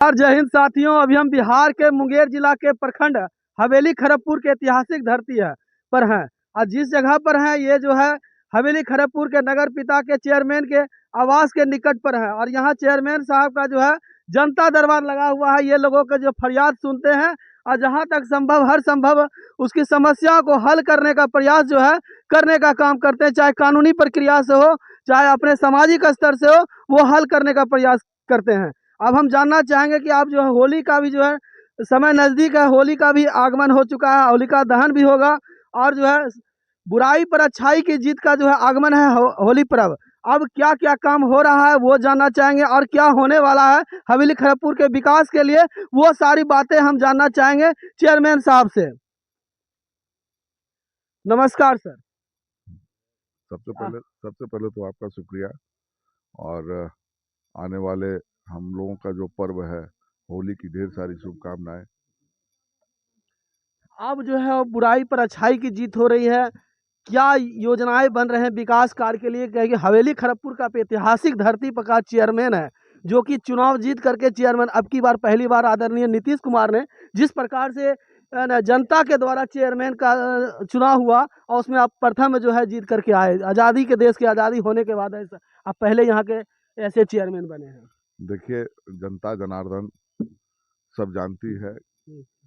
जय हिंद साथियों। अभी हम बिहार के मुंगेर जिला के प्रखंड हवेली खड़गपुर के ऐतिहासिक धरती है पर हैं। और जिस जगह पर हैं ये जो है हवेली खड़गपुर के नगर पिता के चेयरमैन के आवास के निकट पर है। और यहाँ चेयरमैन साहब का जो है जनता दरबार लगा हुआ है। ये लोगों के जो फरियाद सुनते हैं और जहाँ तक संभव हर संभव उसकी समस्या को हल करने का प्रयास जो है करने का काम करते हैं। चाहे कानूनी प्रक्रिया से हो चाहे अपने सामाजिक स्तर से हो, वो हल करने का प्रयास करते हैं। अब हम जानना चाहेंगे कि आप जो है होली का भी जो है समय नजदीक है, होली का भी आगमन हो चुका है, होलिका दहन भी होगा और जो है बुराई पर अच्छाई की जीत का जो है आगमन है होली पर्व। अब क्या क्या काम हो रहा है वो जानना चाहेंगे और क्या होने वाला है हवेली खड़गपुर के विकास के लिए, वो सारी बातें हम जानना चाहेंगे चेयरमैन साहब से। नमस्कार सर। सबसे पहले तो आपका शुक्रिया। और आने वाले हम लोगों का जो पर्व है होली की ढेर सारी शुभकामनाएं। अब जो है बुराई पर अच्छाई की जीत हो रही है। क्या योजनाएं बन रहे हैं विकास कार्य के लिए? क्योंकि हवेली खड़गपुर का ऐतिहासिक धरती पर का चेयरमैन है जो कि चुनाव जीत करके चेयरमैन अब की बार पहली बार आदरणीय नीतीश कुमार ने जिस प्रकार से जनता के द्वारा चेयरमैन का चुनाव हुआ और उसमें आप प्रथम जो है जीत करके आए। आज़ादी के देश की आज़ादी होने के बाद ऐसा आप पहले यहाँ के ऐसे चेयरमैन बने हैं। देखिए, जनता जनार्दन सब जानती है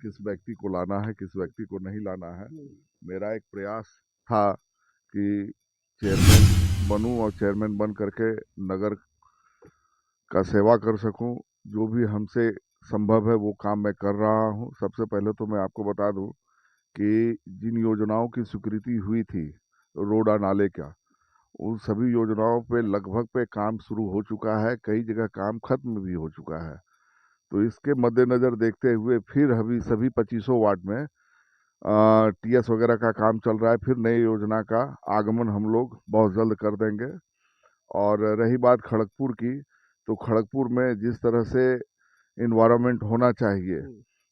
किस व्यक्ति को लाना है किस व्यक्ति को नहीं लाना है। मेरा एक प्रयास था कि चेयरमैन बनूं और चेयरमैन बन करके नगर का सेवा कर सकूं। जो भी हमसे संभव है वो काम मैं कर रहा हूं। सबसे पहले तो मैं आपको बता दूं कि जिन योजनाओं की स्वीकृति हुई थी रोड और नाले का, उन सभी योजनाओं पे लगभग पे काम शुरू हो चुका है, कई जगह काम खत्म भी हो चुका है। तो इसके मद्देनज़र देखते हुए फिर अभी सभी 2500 वार्ड में टीएस वगैरह का काम चल रहा है। फिर नई योजना का आगमन हम लोग बहुत जल्द कर देंगे। और रही बात खड़गपुर की, तो खड़गपुर में जिस तरह से इन्वायरमेंट होना चाहिए,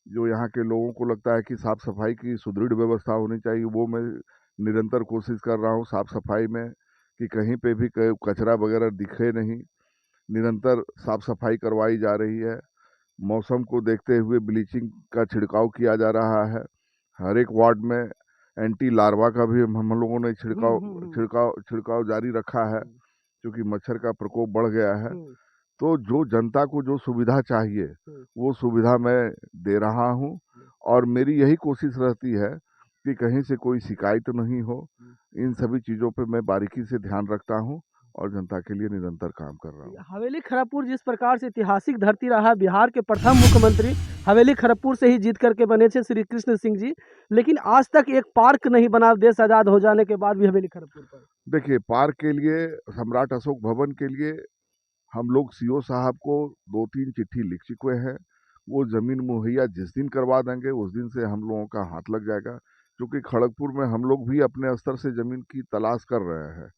जो यहाँ के लोगों को लगता है कि साफ सफाई की सुदृढ़ व्यवस्था होनी चाहिए, वो मैं निरंतर कोशिश कर रहा हूँ साफ सफाई में कि कहीं पे भी कचरा वगैरह दिखे नहीं। निरंतर साफ सफाई करवाई जा रही है। मौसम को देखते हुए ब्लीचिंग का छिड़काव किया जा रहा है। हर एक वार्ड में एंटी लार्वा का भी हम लोगों ने छिड़काव छिड़काव छिड़काव जारी रखा है, क्योंकि मच्छर का प्रकोप बढ़ गया है। तो जो जनता को जो सुविधा चाहिए वो सुविधा मैं दे रहा हूँ। और मेरी यही कोशिश रहती है कि कहीं से कोई शिकायत नहीं हो। इन सभी चीज़ों पे मैं बारीकी से ध्यान रखता हूँ और जनता के लिए निरंतर काम कर रहा हूँ। हवेली खड़गपुर जिस प्रकार से ऐतिहासिक धरती रहा, बिहार के प्रथम मुख्यमंत्री हवेली खड़गपुर से ही जीत करके बने थे श्री कृष्ण सिंह जी, लेकिन आज तक एक पार्क नहीं बना देश आजाद हो जाने के बाद भी हवेली खड़गपुर पर। देखिए, पार्क के लिए सम्राट अशोक भवन के लिए हम लोग सीओ साहब को 2-3 चिट्ठी लिख चुके हैं। वो ज़मीन मुहैया जिस दिन करवा देंगे उस दिन से हम लोगों का हाथ लग जाएगा, क्योंकि खड़गपुर में हम लोग भी अपने स्तर से ज़मीन की तलाश कर रहे हैं।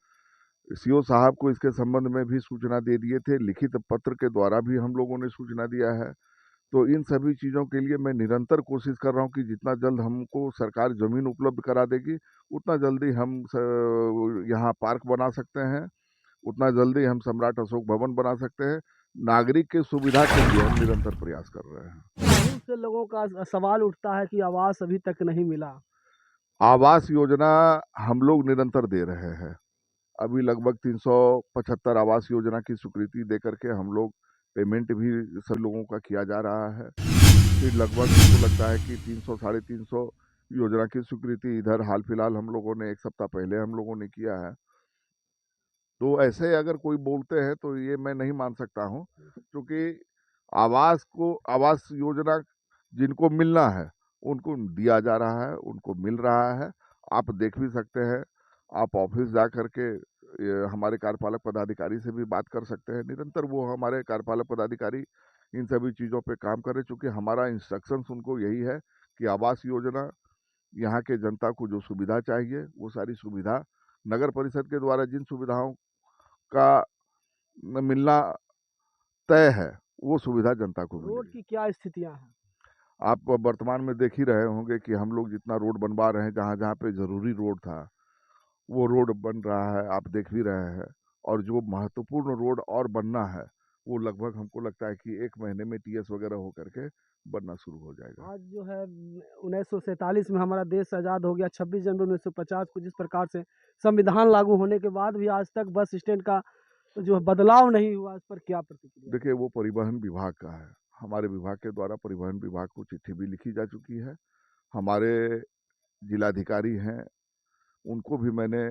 सीओ साहब को इसके संबंध में भी सूचना दे दिए थे, लिखित पत्र के द्वारा भी हम लोगों ने सूचना दिया है। तो इन सभी चीज़ों के लिए मैं निरंतर कोशिश कर रहा हूँ कि जितना जल्द हमको सरकार ज़मीन उपलब्ध करा देगी उतना जल्दी हम यहाँ पार्क बना सकते हैं, उतना जल्दी हम सम्राट अशोक भवन बना सकते हैं। नागरिक की सुविधा के लिए हम निरंतर प्रयास कर रहे हैं। बहुत से लोगों का सवाल उठता है कि आवास अभी तक नहीं मिला। आवास योजना हम लोग निरंतर दे रहे हैं। अभी लगभग 375 आवास योजना की स्वीकृति दे करके हम लोग पेमेंट भी सभी लोगों का किया जा रहा है। फिर लगभग मुझको लगता है कि 300 साढ़े 300 योजना की स्वीकृति इधर हाल फिलहाल हम लोगों ने 1 सप्ताह पहले हम लोगों ने किया है। तो ऐसे अगर कोई बोलते हैं तो ये मैं नहीं मान सकता हूँ, क्योंकि आवास योजना जिनको मिलना है उनको दिया जा रहा है, उनको मिल रहा है। आप देख भी सकते हैं, आप ऑफिस जा करके हमारे कार्यपालक पदाधिकारी से भी बात कर सकते हैं। निरंतर वो हमारे कार्यपालक पदाधिकारी इन सभी चीज़ों पे काम कर रहे, चूँकि हमारा इंस्ट्रक्शंस उनको यही है कि आवास योजना यहाँ के जनता को जो सुविधा चाहिए वो सारी सुविधा नगर परिषद के द्वारा जिन सुविधाओं का मिलना तय है वो सुविधा जनता को रोड मिलेगी। की क्या स्थितियां हैं? आप वर्तमान में देख ही रहे होंगे कि हम लोग जितना रोड बनवा रहे हैं, जहाँ जहाँ पे ज़रूरी रोड था वो रोड बन रहा है, आप देख भी रहे हैं। और जो महत्वपूर्ण रोड और बनना है वो लगभग हमको लगता है कि 1 महीने में टीएस वगैरह हो करके बनना शुरू हो जाएगा। आज जो है 1947 में हमारा देश आज़ाद हो गया, 26 जनवरी 1950 को जिस प्रकार से संविधान लागू होने के बाद भी आज तक बस स्टैंड का जो बदलाव नहीं हुआ, इस पर क्या प्रतिक्रिया? देखिए, वो परिवहन विभाग का है। हमारे विभाग के द्वारा परिवहन विभाग को चिट्ठी भी लिखी जा चुकी है। हमारे जिलाधिकारी हैं, उनको भी मैंने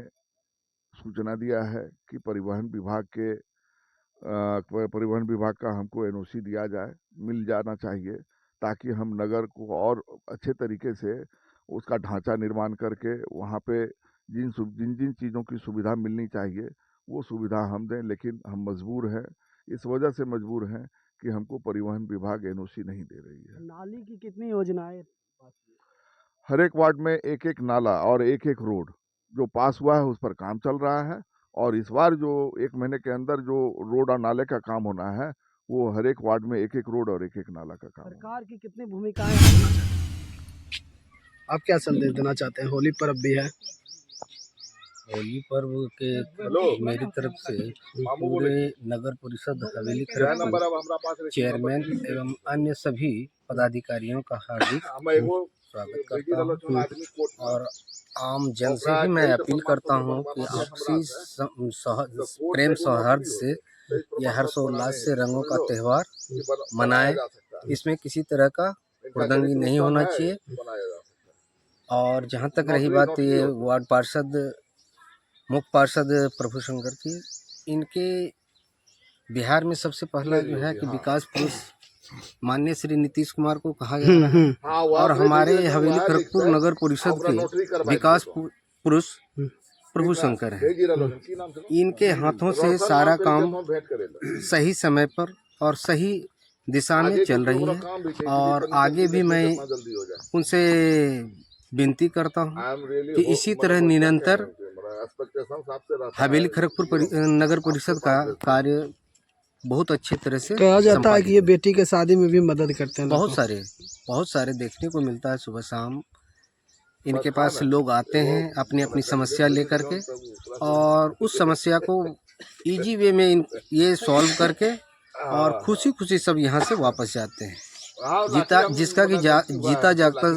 सूचना दिया है कि परिवहन विभाग का हमको एनओसी दिया जाए, मिल जाना चाहिए, ताकि हम नगर को और अच्छे तरीके से उसका ढांचा निर्माण करके वहाँ पे जिन जिन चीज़ों की सुविधा मिलनी चाहिए वो सुविधा हम दें। लेकिन हम मजबूर हैं, इस वजह से मजबूर हैं कि हमको परिवहन विभाग एनओसी नहीं दे रही है। नाली की कितनी योजनाएं? हर एक वार्ड में एक एक नाला और एक एक रोड जो पास हुआ है उस पर काम चल रहा है, और इस बार जो 1 महीने के अंदर जो रोड और नाले का काम होना है वो हर एक वार्ड में एक एक रोड और एक एक नाला का काम होगा। सरकार की कितनी भूमिकाएं हैं? आप क्या संदेश देना चाहते हैं? होली पर्व भी है। होली पर्व के मेरी तरफ से पूरे नगर परिषद हवेली खरगपुर चेयरमैन एवं अन्य सभी पदाधिकारियों का हार्दिक स्वागत करता हूँ, और आम जन से भी मैं अपील करता हूँ कि आपसी प्रेम सौहार्द से यह हर्षोल्लास से रंगों का त्यौहार मनाएं। इसमें किसी तरह का हुड़दंगी नहीं होना चाहिए। और जहाँ तक रही बात ये वार्ड पार्षद मुख्य पार्षद प्रभु शंकर की, इनके बिहार में सबसे पहला जो है कि विकास पुरुष माननीय श्री नीतीश कुमार को कहा गया है, और हमारे हवेली खरगपुर नगर परिषद के विकास पुरुष प्रभु शंकर हैं। इनके हाथों से सारा काम सही समय पर और सही दिशा में चल रही है, और आगे भी मैं उनसे विनती करता हूँ कि इसी तरह निरंतर हवेली खरगपुर नगर परिषद का कार्य बहुत अच्छी तरह से कहा जाता है कि ये बेटी के शादी में भी मदद करते हैं। बहुत सारे देखने को मिलता है। सुबह शाम इनके पास लोग आते हैं अपनी अपनी समस्या लेकर के, और उस समस्या को इजी वे में ये सॉल्व करके और खुशी खुशी सब यहाँ से वापस जाते हैं। जिसका कि जीता जागता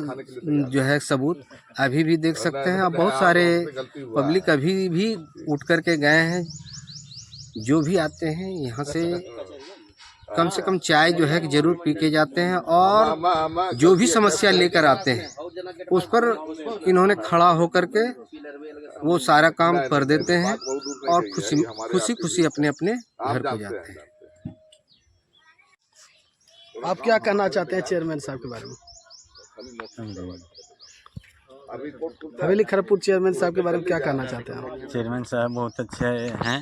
जो है सबूत अभी भी देख सकते हैं। अब बहुत सारे पब्लिक अभी भी उठ करके गए हैं। जो भी आते हैं यहाँ से कम चाय जो है कि जरूर पी के जाते हैं, और जो भी समस्या लेकर आते हैं उस पर इन्होंने खड़ा होकर के वो सारा काम कर देते हैं, और खुशी अपने अपने घर को जाते हैं। आप क्या कहना चाहते हैं चेयरमैन साहब के बारे में? हवेली खरगपुर चेयरमैन साहब के बारे में क्या कहना चाहते हैं आप? चेयरमैन साहब बहुत अच्छे हैं।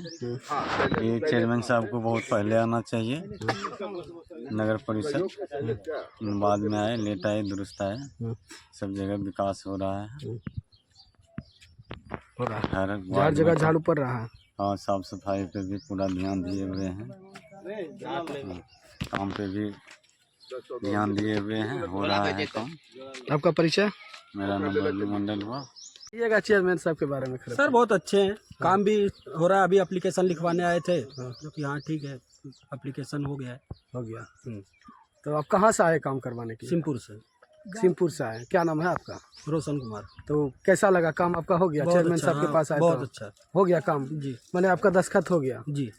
ये चेयरमैन साहब को बहुत पहले आना चाहिए नगर परिषद, बाद में आए, लेट आए, दुरुस्त आए। सब जगह विकास हो रहा है, हर जगह झाड़ू पड़ रहा है। हाँ, साफ सफाई पे भी पूरा ध्यान दिए हुए हैं, काम पे भी ध्यान दिए हुए हैं, हो रहा है काम। आपका परिचय? मेरा नाम बबलू मंडल हुआ। ये चेयरमैन साहब के बारे में सर बहुत अच्छे हैं, काम भी हो रहा है। अभी एप्लीकेशन लिखवाने आए थे, जो कि हाँ ठीक है, एप्लीकेशन हो गया। तो आप कहाँ से आए काम करवाने के लिए? सिंहपुर से आए। क्या नाम है आपका? रोशन कुमार। तो कैसा लगा काम आपका? हो गया चेयरमैन साहब के पास आए? बहुत अच्छा हो गया काम जी। मैंने आपका दस्तखत हो गया जी।